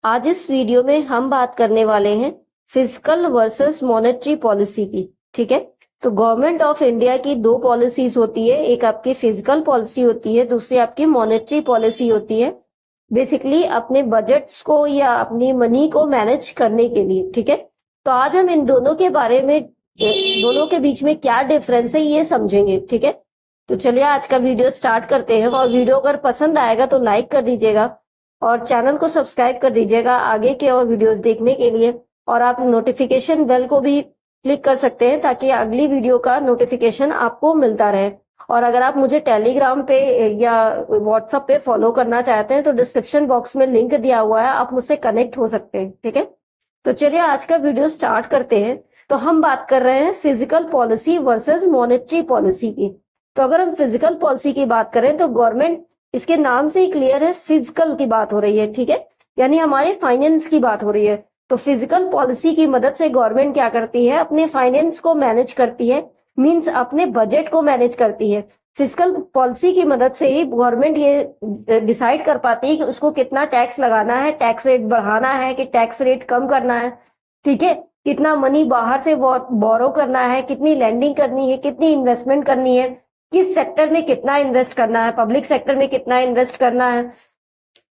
आज इस वीडियो में हम बात करने वाले हैं फिजिकल वर्सेस मॉनेटरी पॉलिसी की। ठीक है, तो गवर्नमेंट ऑफ इंडिया की दो पॉलिसीज होती है, एक आपकी फिजिकल पॉलिसी होती है, दूसरी आपकी मॉनेटरी पॉलिसी होती है। बेसिकली अपने बजट्स को या अपनी मनी को मैनेज करने के लिए। ठीक है, तो आज हम इन दोनों के बारे में, दोनों के बीच में क्या डिफरेंस है ये समझेंगे। ठीक है, तो चलिए आज का वीडियो स्टार्ट करते हैं। और वीडियो अगर पसंद आएगा तो लाइक कर दीजिएगा और चैनल को सब्सक्राइब कर दीजिएगा आगे के और वीडियोस देखने के लिए। और आप नोटिफिकेशन बेल को भी क्लिक कर सकते हैं ताकि अगली वीडियो का नोटिफिकेशन आपको मिलता रहे। और अगर आप मुझे टेलीग्राम पे या व्हाट्सएप पे फॉलो करना चाहते हैं तो डिस्क्रिप्शन बॉक्स में लिंक दिया हुआ है, आप मुझसे कनेक्ट हो सकते हैं। ठीक है, तो चलिए आज का वीडियो स्टार्ट करते हैं। तो हम बात कर रहे हैं physical policy versus monetary policy की। तो अगर हम फिजिकल पॉलिसी की बात करें तो गवर्नमेंट, इसके नाम से ही क्लियर है, फिजिकल की बात हो रही है। ठीक है, यानी हमारे फाइनेंस की बात हो रही है। तो फिजिकल पॉलिसी की मदद से गवर्नमेंट क्या करती है, अपने फाइनेंस को मैनेज करती है, मींस अपने बजट को मैनेज करती है। फिजिकल पॉलिसी की मदद से ही गवर्नमेंट ये डिसाइड कर पाती है कि उसको कितना टैक्स लगाना है, टैक्स रेट बढ़ाना है कि टैक्स रेट कम करना है। ठीक है, कितना मनी बाहर से बोरो करना है, कितनी लैंडिंग करनी है, कितनी इन्वेस्टमेंट करनी है, किस सेक्टर में कितना इन्वेस्ट करना है, पब्लिक सेक्टर में कितना इन्वेस्ट करना है,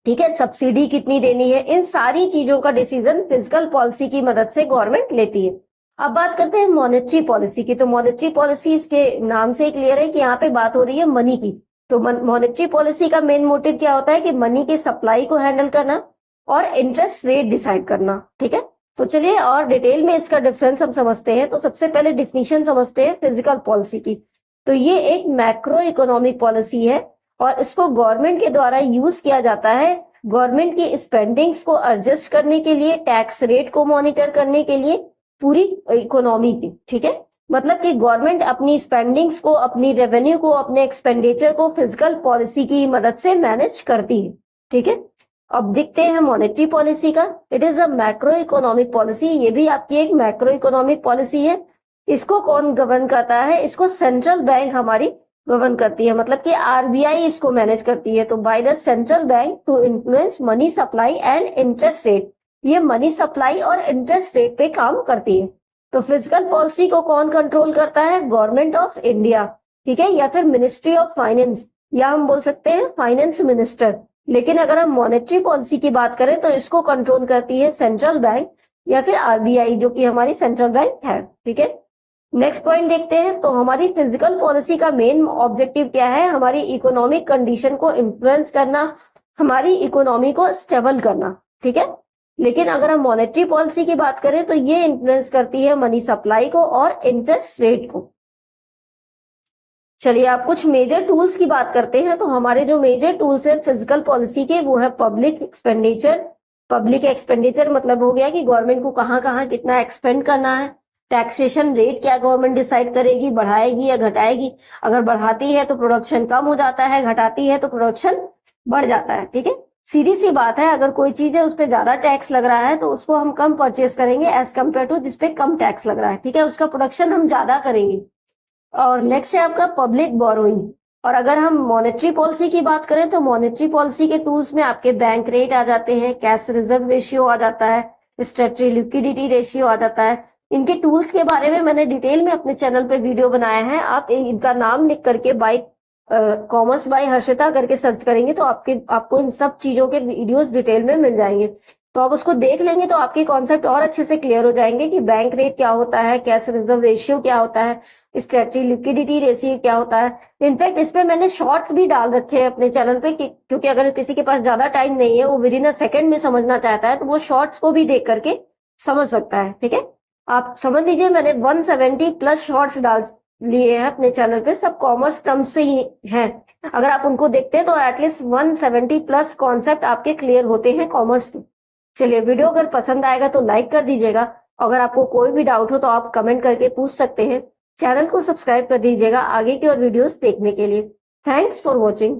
ठीक है, सब्सिडी कितनी देनी है। इन सारी चीजों का डिसीजन फिजिकल पॉलिसी की मदद से गवर्नमेंट लेती है। अब बात करते हैं मॉनेटरी पॉलिसी की। तो मॉनेटरी पॉलिसी इसके नाम से क्लियर है कि यहाँ पे बात हो रही है मनी की। तो मॉनेटरी पॉलिसी का मेन मोटिव क्या होता है कि मनी की सप्लाई को हैंडल करना और इंटरेस्ट रेट डिसाइड करना। ठीक है, तो चलिए और डिटेल में इसका डिफरेंस हम समझते हैं। तो सबसे पहले डिफिनीशन समझते हैं फिजिकल पॉलिसी की। तो ये एक मैक्रो इकोनॉमिक पॉलिसी है और इसको गवर्नमेंट के द्वारा यूज किया जाता है गवर्नमेंट की स्पेंडिंग्स को एडजस्ट करने के लिए, टैक्स रेट को मॉनिटर करने के लिए, पूरी इकोनॉमी की। ठीक है, मतलब कि गवर्नमेंट अपनी स्पेंडिंग्स को, अपनी रेवेन्यू को, अपने एक्सपेंडिचर को फिजिकल पॉलिसी की मदद से मैनेज करती है। ठीक है, अब देखते हैं मॉनेटरी पॉलिसी का। It is a macro economic policy. ये भी आपकी एक मैक्रो इकोनॉमिक पॉलिसी है। इसको कौन गवर्न करता है, इसको सेंट्रल बैंक हमारी गवर्न करती है, मतलब कि आरबीआई इसको मैनेज करती है। तो by the central bank to influence money supply and interest rate, ये मनी सप्लाई और इंटरेस्ट रेट पे काम करती है। तो फिजिकल पॉलिसी को कौन कंट्रोल करता है, गवर्नमेंट ऑफ इंडिया। ठीक है, या फिर मिनिस्ट्री ऑफ फाइनेंस, या हम बोल सकते हैं फाइनेंस मिनिस्टर। लेकिन अगर हम मॉनेटरी पॉलिसी की बात करें तो इसको कंट्रोल करती है सेंट्रल बैंक या फिर आरबीआई, जो कि हमारी सेंट्रल बैंक है। ठीक है, नेक्स्ट पॉइंट देखते हैं। तो हमारी फिजिकल पॉलिसी का मेन ऑब्जेक्टिव क्या है, हमारी इकोनॉमिक कंडीशन को इन्फ्लुएंस करना, हमारी इकोनॉमी को स्टेबल करना। ठीक है, लेकिन अगर हम मॉनेटरी पॉलिसी की बात करें तो ये इन्फ्लुएंस करती है मनी सप्लाई को और इंटरेस्ट रेट को। चलिए आप कुछ मेजर टूल्स की बात करते हैं। तो हमारे जो मेजर टूल्स हैं फिजिकल पॉलिसी के, वो है पब्लिक एक्सपेंडिचर। पब्लिक एक्सपेंडिचर मतलब हो गया कि गवर्नमेंट को कहाँ कहाँ कितना एक्सपेंड करना है। टैक्सेशन रेट क्या गवर्नमेंट डिसाइड करेगी, बढ़ाएगी या घटाएगी। अगर बढ़ाती है तो प्रोडक्शन कम हो जाता है, घटाती है तो प्रोडक्शन बढ़ जाता है। ठीक है, सीधी सी बात है, अगर कोई चीज है उस पर ज्यादा टैक्स लग रहा है तो उसको हम कम परचेस करेंगे एज कम्पेयर टू जिसपे कम टैक्स लग रहा है। ठीक है, उसका प्रोडक्शन हम ज्यादा करेंगे। और नेक्स्ट है आपका पब्लिक बोरोइंग। और अगर हम मॉनेटरी पॉलिसी की बात करें तो मॉनेटरी पॉलिसी के टूल्स में आपके बैंक रेट आ जाते हैं, कैश रिजर्व रेशियो आ जाता है, स्टैट्यूटरी लिक्विडिटी रेशियो आ जाता है। इनके टूल्स के बारे में मैंने डिटेल में अपने चैनल पे वीडियो बनाया है। आप इनका नाम लिख करके कॉमर्स बाय हर्षिता करके सर्च करेंगे तो आपको इन सब चीजों के वीडियोस डिटेल में मिल जाएंगे। तो आप उसको देख लेंगे तो आपके कॉन्सेप्ट और अच्छे से क्लियर हो जाएंगे कि बैंक रेट क्या होता है, कैश रिजर्व रेशियो क्या होता है, स्टैट्यूटरी लिक्विडिटी रेशियो क्या होता है। इनफैक्ट इस पे मैंने शॉर्ट्स भी डाल रखे हैं अपने चैनल पे क्योंकि अगर किसी के पास ज्यादा टाइम नहीं है, वो विद इन अ सेकंड में समझना चाहता है, तो वो शॉर्ट्स को भी देख करके समझ सकता है। ठीक है, आप समझ लीजिए मैंने 170 प्लस शॉर्ट्स डाल लिए हैं अपने चैनल पे, सब कॉमर्स टर्म्स से ही हैं। अगर आप उनको देखते हैं तो एटलीस्ट 170 प्लस कॉन्सेप्ट आपके क्लियर होते हैं कॉमर्स के। चलिए वीडियो अगर पसंद आएगा तो लाइक कर दीजिएगा। अगर आपको कोई भी डाउट हो तो आप कमेंट करके पूछ सकते हैं। चैनल को सब्सक्राइब कर दीजिएगा आगे की और वीडियोस देखने के लिए। Thanks for watching.